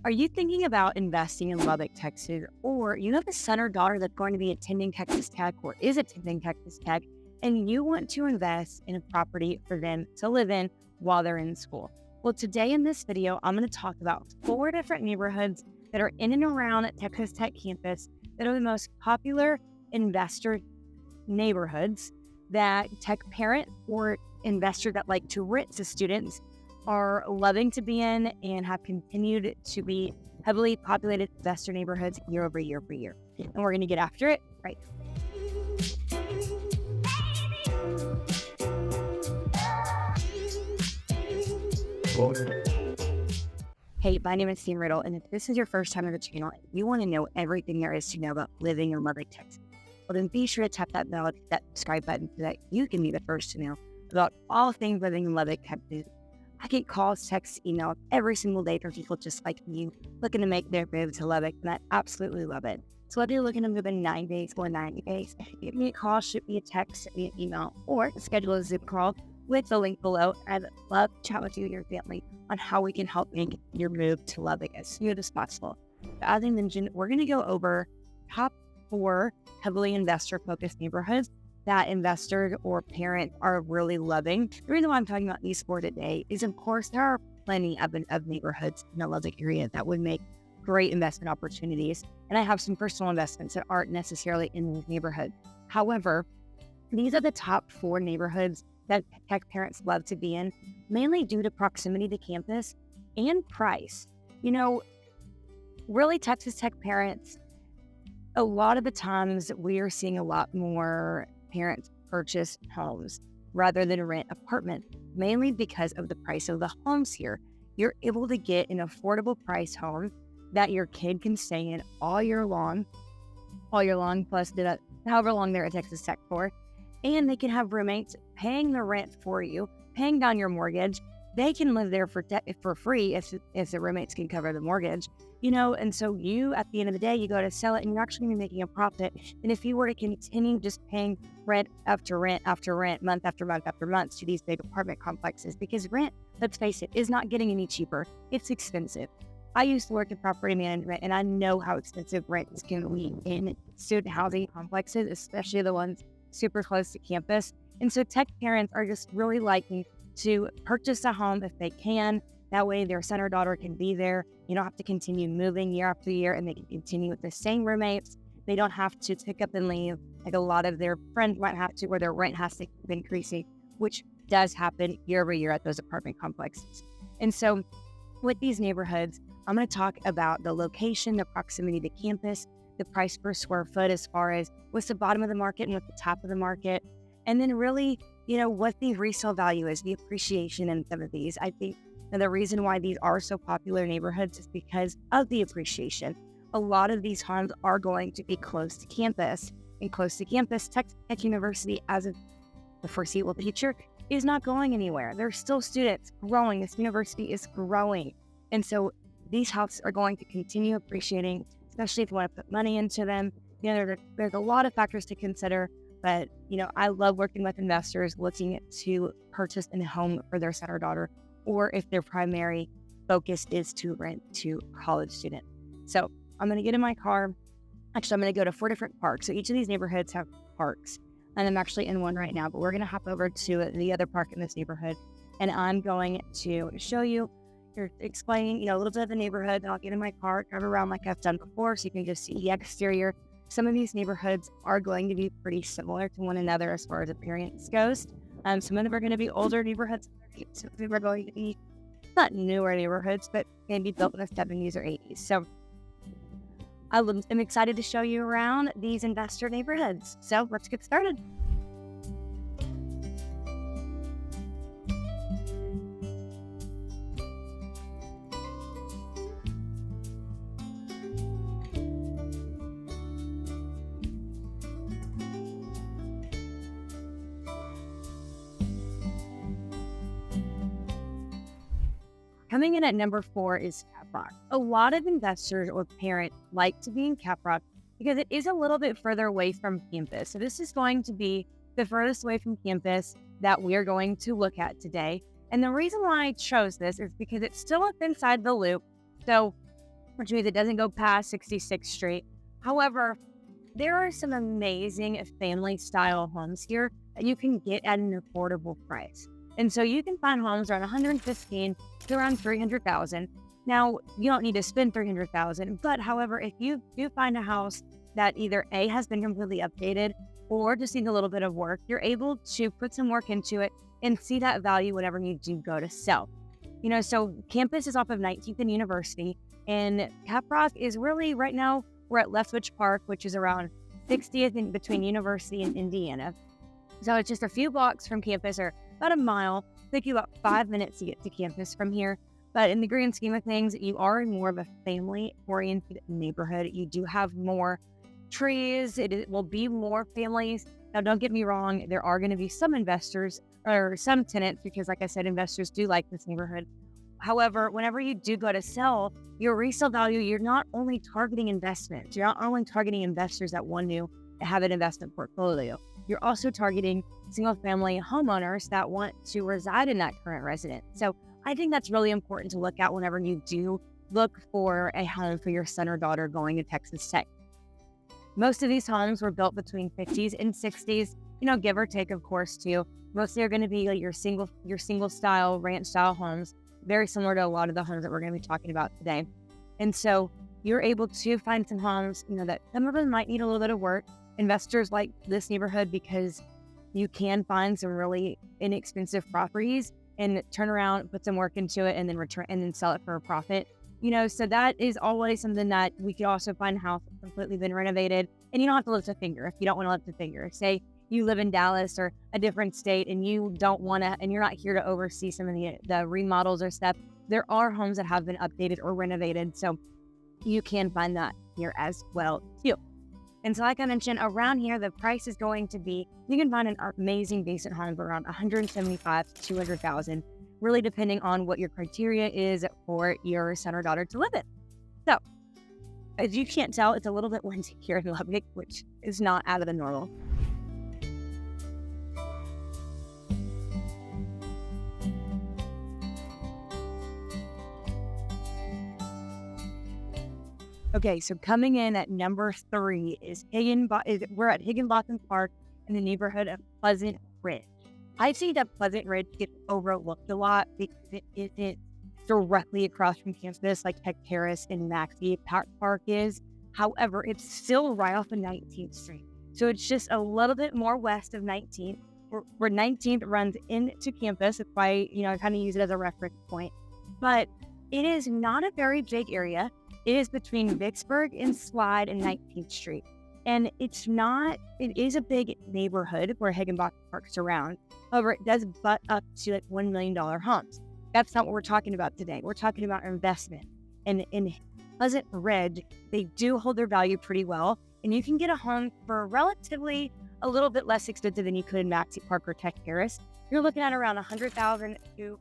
Are you thinking about investing in Lubbock, Texas, or you have a son or daughter that's going to be attending Texas Tech or is attending Texas Tech, and you want to invest in a property for them to live in while they're in school? Well, today in this video, I'm going to talk about 4 different neighborhoods that are in and around Texas Tech campus that are the most popular investor neighborhoods that tech parent or investor that like to rent to students are loving to be in and have continued to be heavily populated investor neighborhoods year over year over year. And we're going to get after it right now. Hey, my name is Sam Riddle, and if this is your first time on the channel and you want to know everything there is to know about living in Lubbock, Texas, well then be sure to tap that bell, that subscribe button so that you can be the first to know about all things living in Lubbock, Texas. I get calls, texts, emails every single day from people just like you looking to make their move to Lubbock, and I absolutely love it. So whether you're looking to move in 9 days or 90 days, give me a call, shoot me a text, send me an email, or schedule a Zoom call with the link below. I'd love to chat with you and your family on how we can help make your move to Lubbock as smooth as possible. But as I mentioned, we're going to go over top 4 heavily investor-focused neighborhoods that investors or parents are really loving. The reason why I'm talking about these 4 today is, of course, there are plenty of neighborhoods in the Lubbock area that would make great investment opportunities. And I have some personal investments that aren't necessarily in these neighborhoods. However, these are the top 4 neighborhoods that tech parents love to be in, mainly due to proximity to campus and price. You know, really Texas Tech parents, a lot of the times we are seeing a lot more parents purchase homes rather than rent apartments, mainly because of the price of the homes here. You're able to get an affordable price home that your kid can stay in all year long, plus however long they're at Texas Tech for. And they can have roommates paying the rent for you, paying down your mortgage. They can live there for free if the roommates can cover the mortgage, you know. And so you, at the end of the day, you go to sell it and you're actually going to be making a profit. And if you were to continue just paying rent after rent after rent, month after month after month to these big apartment complexes, because rent, let's face it, is not getting any cheaper. It's expensive. I used to work in property management, and I know how expensive rents can be in student housing complexes, especially the ones super close to campus. And so tech parents are just really liking to purchase a home if they can. That way their son or daughter can be there. You don't have to continue moving year after year, and they can continue with the same roommates. They don't have to pick up and leave like a lot of their friends might have to, where their rent has to keep increasing, which does happen year over year at those apartment complexes. And so with these neighborhoods, I'm going to talk about the location, the proximity to campus, the price per square foot as far as what's the bottom of the market and what's the top of the market. And then really, you know, what the resale value is, the appreciation in some of these. I think the reason why these are so popular neighborhoods is because of the appreciation. A lot of these homes are going to be close to campus, and close to campus, Texas Tech University, as of the foreseeable future, is not going anywhere. There's still students growing. This university is growing. And so these houses are going to continue appreciating, especially if you want to put money into them. You know, there's a lot of factors to consider, but, you know, I love working with investors looking to purchase a home for their son or daughter, or if their primary focus is to rent to college students. So I'm going to get in my car. Actually, I'm going to go to 4 different parks. So each of these neighborhoods have parks, and I'm actually in one right now, but we're going to hop over to the other park in this neighborhood, and I'm going to show you, explaining, you know, a little bit of the neighborhood. I'll get in my car, drive around like I've done before, so you can just see the exterior. Some of these neighborhoods are going to be pretty similar to one another as far as appearance goes. Some of them are going to be older neighborhoods. Some of them are going to be not newer neighborhoods, but maybe built in the 70s or 80s. So I'm excited to show you around these investor neighborhoods. So let's get started. Coming in at number 4 is Caprock. A lot of investors or parents like to be in Caprock because it is a little bit further away from campus. So this is going to be the furthest away from campus that we're going to look at today. And the reason why I chose this is because it's still up inside the loop. So which means it doesn't go past 66th Street. However, there are some amazing family-style homes here that you can get at an affordable price. And so you can find homes around 115 to around 300,000. Now, you don't need to spend 300,000, but however, if you do find a house that either A, has been completely updated or just needs a little bit of work, you're able to put some work into it and see that value whenever you do go to sell. So campus is off of 19th and University, and Caprock is really, right now, we're at Lethbridge Park, which is around 60th in between University and Indiana. So it's just a few blocks from campus, or about a mile. It'll take you about 5 minutes to get to campus from here. But in the grand scheme of things, you are in more of a family-oriented neighborhood. You do have more trees. It will be more families. Now, don't get me wrong. There are going to be some investors or some tenants because, like I said, investors do like this neighborhood. However, whenever you do go to sell, your resale value, you're not only targeting investments. You're not only targeting investors that want to have an investment portfolio. You're also targeting single-family homeowners that want to reside in that current residence. So I think that's really important to look at whenever you do look for a home for your son or daughter going to Texas Tech. Most of these homes were built between 50s and 60s, give or take, of course, too. Mostly are going to be like your single style, ranch style homes, very similar to a lot of the homes that we're going to be talking about today. And so you're able to find some homes, that some of them might need a little bit of work. Investors like this neighborhood because you can find some really inexpensive properties and turn around, put some work into it, and then return and then sell it for a profit. So that is always something that we could also find a house that's completely been renovated, and you don't have to lift a finger if you don't want to lift a finger. Say you live in Dallas or a different state and you don't want to, and you're not here to oversee some of the remodels or stuff. There are homes that have been updated or renovated, so you can find that here as well too. And so like I mentioned, around here, the price is going to be, you can find an amazing decent home for around 175 to 200,000, really depending on what your criteria is for your son or daughter to live in. So as you can't tell, it's a little bit windy here in Lubbock, which is not out of the normal. Okay, so coming in at number 3 is we're at Higginbotham Park in the neighborhood of Pleasant Ridge. I see that Pleasant Ridge gets overlooked a lot because it isn't directly across from campus like Tech Terrace and Maxie Park is. However, it's still right off of 19th Street. So it's just a little bit more west of 19th, where 19th runs into campus. That's why, I kind of use it as a reference point. But it is not a very big area. It is between Vicksburg and Slide and 19th Street. And it is a big neighborhood where Higginbotham Park's around. However, it does butt up to like $1 million homes. That's not what we're talking about today. We're talking about investment. And in Pleasant Ridge, they do hold their value pretty well. And you can get a home for relatively a little bit less expensive than you could in Maxie Park or Tech Terrace. You're looking at around $100,000 to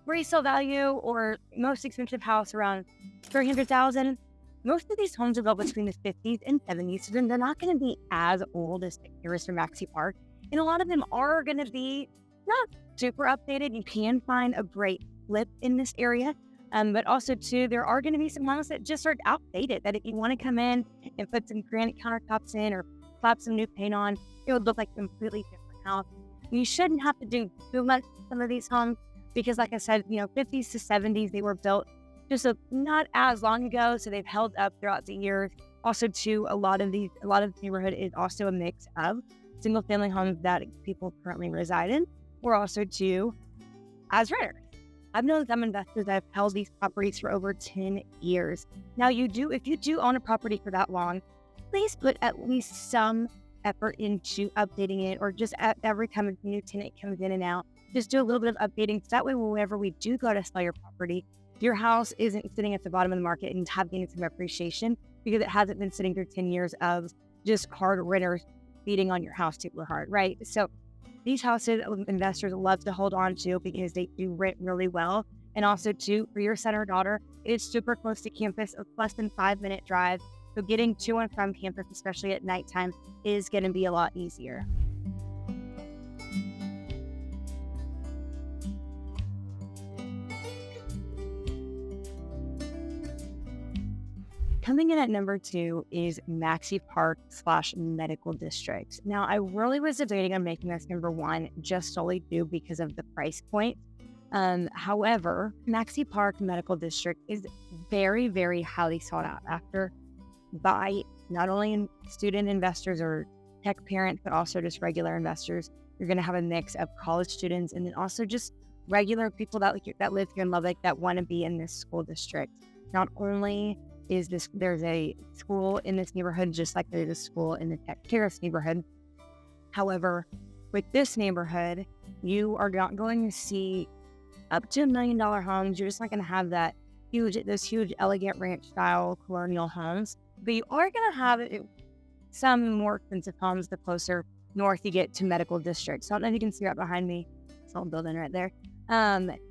resale value, or most expensive house around $300,000. Most of these homes are built between the 50s and 70s, so then they're not going to be as old as Tech Terrace or Maxie Park. And a lot of them are going to be not super updated. You can find a great flip in this area. But also, too, there are going to be some homes that just are outdated, that if you want to come in and put some granite countertops in or slap some new paint on, it would look like a completely different house. You shouldn't have to do too much to some of these homes because, like I said, 50s to 70s, they were built just not as long ago, so they've held up throughout the years. Also, too, a lot of the neighborhood is also a mix of single-family homes that people currently reside in, or also, too, as renters. I've known some investors that have held these properties for over 10 years. Now, if you do own a property for that long, please put at least some effort into updating it, or just every time a new tenant comes in and out, just do a little bit of updating. So that way, whenever we do go to sell your property, your house isn't sitting at the bottom of the market and having some appreciation because it hasn't been sitting through 10 years of just hard renters beating on your house super hard, right? So these houses investors love to hold on to because they do rent really well. And also, too, for your son or daughter, it is super close to campus, a less than 5-minute drive. So getting to and from campus, especially at nighttime, is going to be a lot easier. coming in at number 2 is Maxey Park / Medical District. Now, I really was debating on making this number 1 just solely due because of the price point. However, Maxey Park Medical District is very, very highly sought out after by not only student investors or tech parents, but also just regular investors. You're going to have a mix of college students and then also just regular people that live here in Lubbock that want to be in this school district. Not only there's a school in this neighborhood, just like there's a school in the Tech Terrace neighborhood. However, with this neighborhood, you are not going to see up to $1 million homes. You're just not going to have those huge elegant ranch style colonial homes, but you are going to have some more expensive homes the closer north you get to Medical District. So I don't know if you can see right behind me, this old building right there,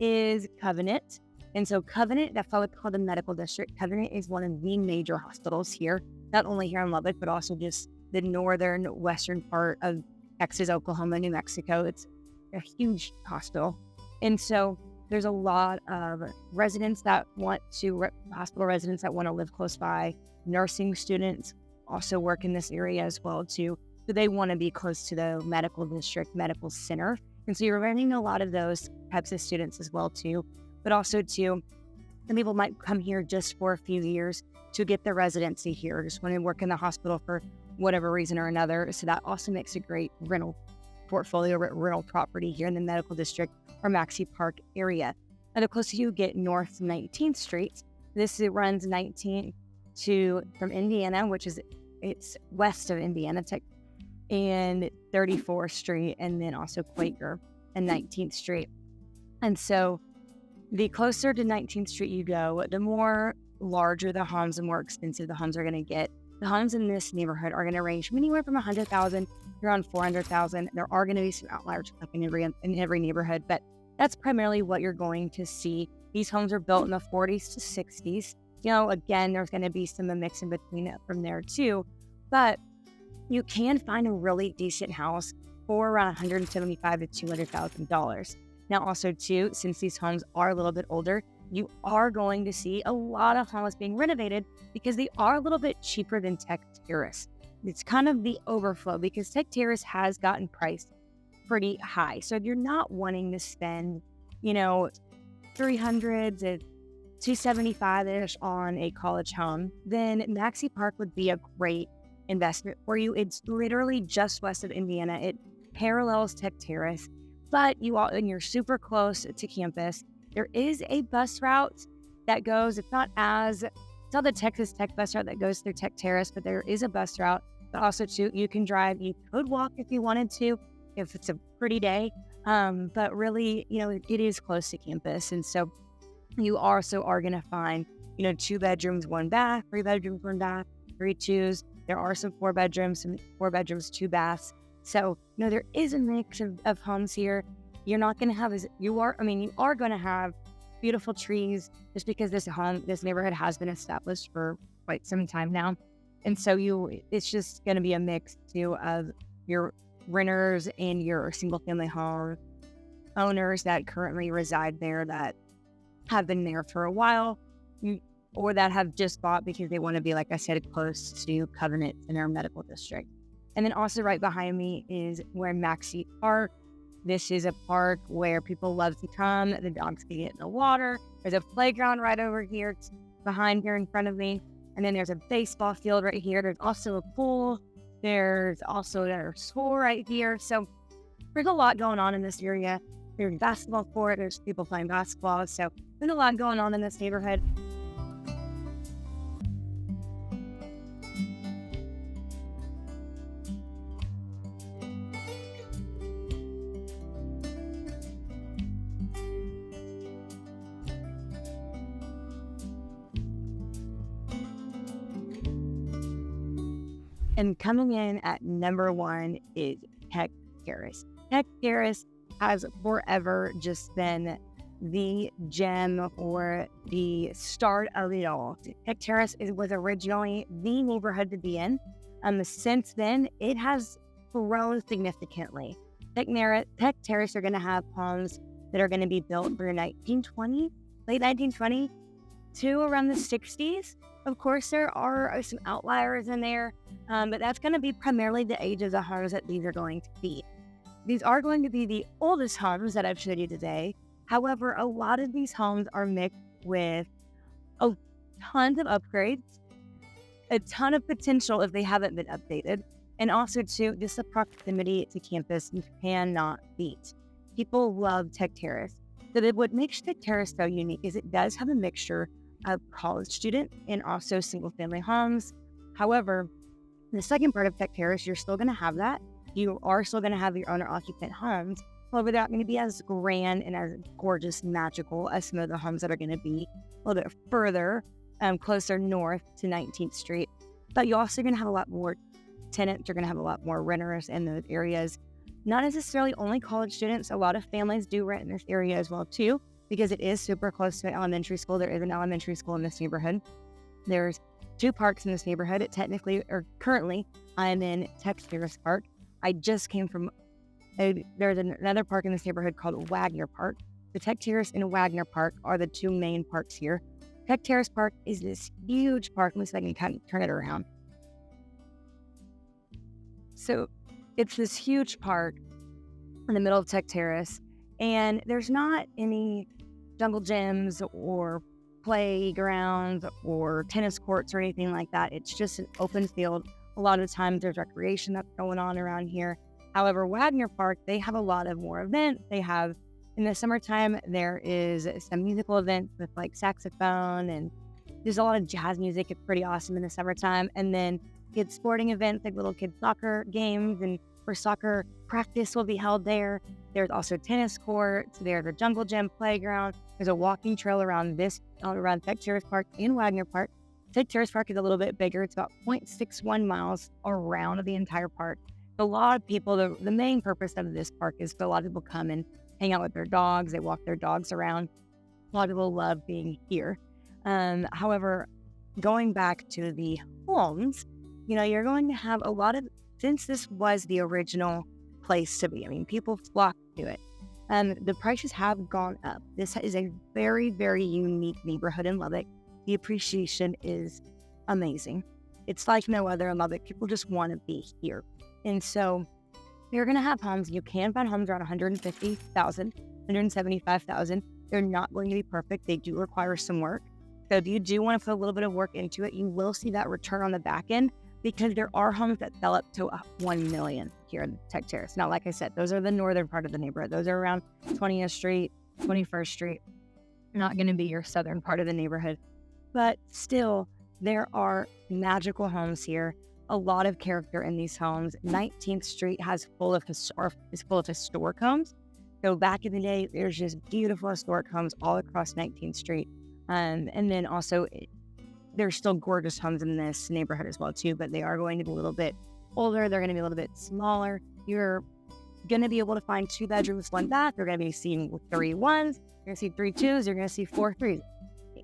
is Covenant. And so Covenant, that's why we call the Medical District. Covenant is one of the major hospitals here, not only here in Lubbock, but also just the northern western part of Texas, Oklahoma, New Mexico. It's a huge hospital. And so there's a lot of hospital residents that want to live close by. Nursing students also work in this area as well too. So they want to be close to the Medical District Medical Center. And so you're running a lot of those types of students as well too. But also too, some people might come here just for a few years to get their residency here, just want to work in the hospital for whatever reason or another. So that also makes a great rental portfolio, rental property here in the Medical District or Maxey Park area. And the closer you get north 19th Street, it runs 19th from Indiana, it's west of Indiana, and 34th Street, and then also Quaker and 19th Street. And so the closer to 19th Street you go, the more larger the homes, the more expensive the homes are going to get. The homes in this neighborhood are going to range from anywhere from $100,000 to around $400,000. There are going to be some outliers like in every neighborhood, but that's primarily what you're going to see. These homes are built in the 40s to 60s. Again, there's going to be some mix in between from there too, but you can find a really decent house for around $175,000 to $200,000. Now, also too, since these homes are a little bit older, you are going to see a lot of homes being renovated because they are a little bit cheaper than Tech Terrace. It's kind of the overflow because Tech Terrace has gotten priced pretty high. So if you're not wanting to spend, $300 to $275-ish on a college home, then Maxey Park would be a great investment for you. It's literally just west of Indiana. It parallels Tech Terrace, but you're super close to campus. There is a bus route that goes, it's not the Texas Tech bus route that goes through Tech Terrace, but there is a bus route. But also too, you can drive, you could walk if you wanted to, if it's a pretty day. But really, it is close to campus. And so you also are going to find, 2 bedrooms, 1 bath, 3 bedrooms, 1 bath, 3 twos. There are some 4 bedrooms, 2 baths. So, there is a mix of homes here. You're not going to have you are going to have beautiful trees just because this neighborhood has been established for quite some time now. And so it's just going to be a mix too of your renters and your single family home owners that currently reside there that have been there for a while or that have just bought because they want to be, like I said, close to Covenant in our Medical District. And then also right behind me is where Maxey Park. This is a park where people love to come. The dogs can get in the water. There's a playground right over here behind here in front of me. And then there's a baseball field right here. There's also a pool. There's also a school right here. So there's a lot going on in this area. There's a basketball court. There's people playing basketball. So there's a lot going on in this neighborhood. And coming in at number 1 is Tech Terrace. Tech Terrace has forever just been the gem or the start of it all. Tech Terrace was originally the neighborhood to be in. Since then, it has grown significantly. Tech Terrace are going to have homes that are going to be built for late 1920 to around the 60s. Of course, there are some outliers in there, but that's going to be primarily the age of the homes that these are going to be. These are going to be the oldest homes that I've showed you today. However, a lot of these homes are mixed with a tons of upgrades, a ton of potential if they haven't been updated, and also too, just the proximity to campus you cannot beat. People love Tech Terrace. So what makes Tech Terrace so unique is it does have a mixture of college student and also single family homes. However, the second part of Tech Terrace, you're still going to have that. You are still going to have your owner occupant homes. However, they're not going to be as grand and as gorgeous, magical as some of the homes that are going to be a little bit further, closer north to 19th Street. But you're also going to have a lot more tenants. You're going to have a lot more renters in those areas. Not necessarily only college students. A lot of families do rent in this area as well too, because it is super close to an elementary school. There is an elementary school in this neighborhood. There's 2 parks in this neighborhood. Currently, I'm in Tech Terrace Park. I just came from, there's another park in this neighborhood called Wagner Park. The Tech Terrace and Wagner Park are the 2 main parks here. Tech Terrace Park is this huge park. Let me see if I can kind of turn it around. So it's this huge park in the middle of Tech Terrace, and there's not any jungle gyms or playgrounds or tennis courts or anything like that. It's just an open field. A lot of times there's recreation that's going on around here. However, Wagner Park, they have a lot of more events. They have, in the summertime, there is some musical events with like saxophone, and there's a lot of jazz music. It's pretty awesome in the summertime. And then kids sporting events like little kids soccer games, and where soccer practice will be held there. There's also tennis courts. There's a jungle gym playground. There's a walking trail around Tech Terrace Park and Wagner Park. Tech Terrace Park is a little bit bigger. It's about 0.61 miles around the entire park. A lot of people, the main purpose of this park is for a lot of people come and hang out with their dogs. They walk their dogs around. A lot of people love being here. However, going back to the homes, you're going to have a lot of, since this was the original place to be, people flock to it. The prices have gone up. This is a very, very unique neighborhood in Lubbock. The appreciation is amazing. It's like no other in Lubbock. People just want to be here. And so you're going to have homes. You can find homes around $150,000, $175,000. They're not going to be perfect. They do require some work. So if you do want to put a little bit of work into it, you will see that return on the back end, because there are homes that sell up to $1 million here in Tech Terrace. Now, like I said, those are the northern part of the neighborhood. Those are around 20th Street, 21st Street. Not going to be your southern part of the neighborhood. But still, there are magical homes here. A lot of character in these homes. 19th Street is full of historic homes. So back in the day, there's just beautiful historic homes all across 19th Street. And then also, there's still gorgeous homes in this neighborhood as well too, but they are going to be a little bit older. They're going to be a little bit smaller. You're going to be able to find 2 bedrooms, 1 bath. You're going to be seeing 3 ones. You're going to see 3 twos. You're going to see 4 threes.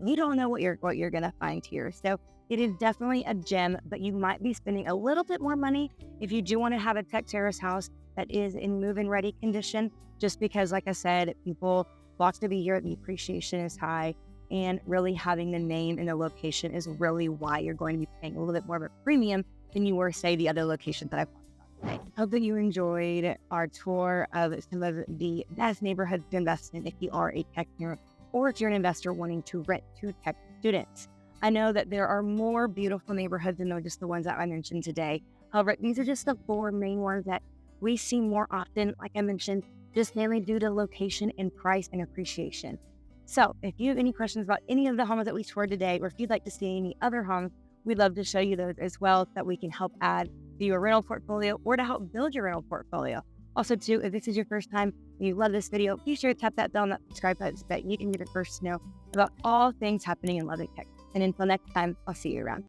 You don't know what you're going to find here. So it is definitely a gem, but you might be spending a little bit more money if you do want to have a Tech Terrace house that is in move-in ready condition, just because, like I said, people flock to be here. The appreciation is high, and really having the name and the location is really why you're going to be paying a little bit more of a premium than you were, say, the other locations that I've talked about today. Hope that you enjoyed our tour of some of the best neighborhoods to invest in if you are a tech parent, or if you're an investor wanting to rent to tech students. I know that there are more beautiful neighborhoods than just the ones that I mentioned today. However, these are just the 4 main ones that we see more often, like I mentioned, just mainly due to location and price and appreciation. So if you have any questions about any of the homes that we toured today, or if you'd like to see any other homes, we'd love to show you those as well, so that we can help add to your rental portfolio or to help build your rental portfolio. Also, too, if this is your first time and you love this video, be sure to tap that bell and that subscribe button so that you can be the first to know about all things happening in Lubbock, Texas. And until next time, I'll see you around.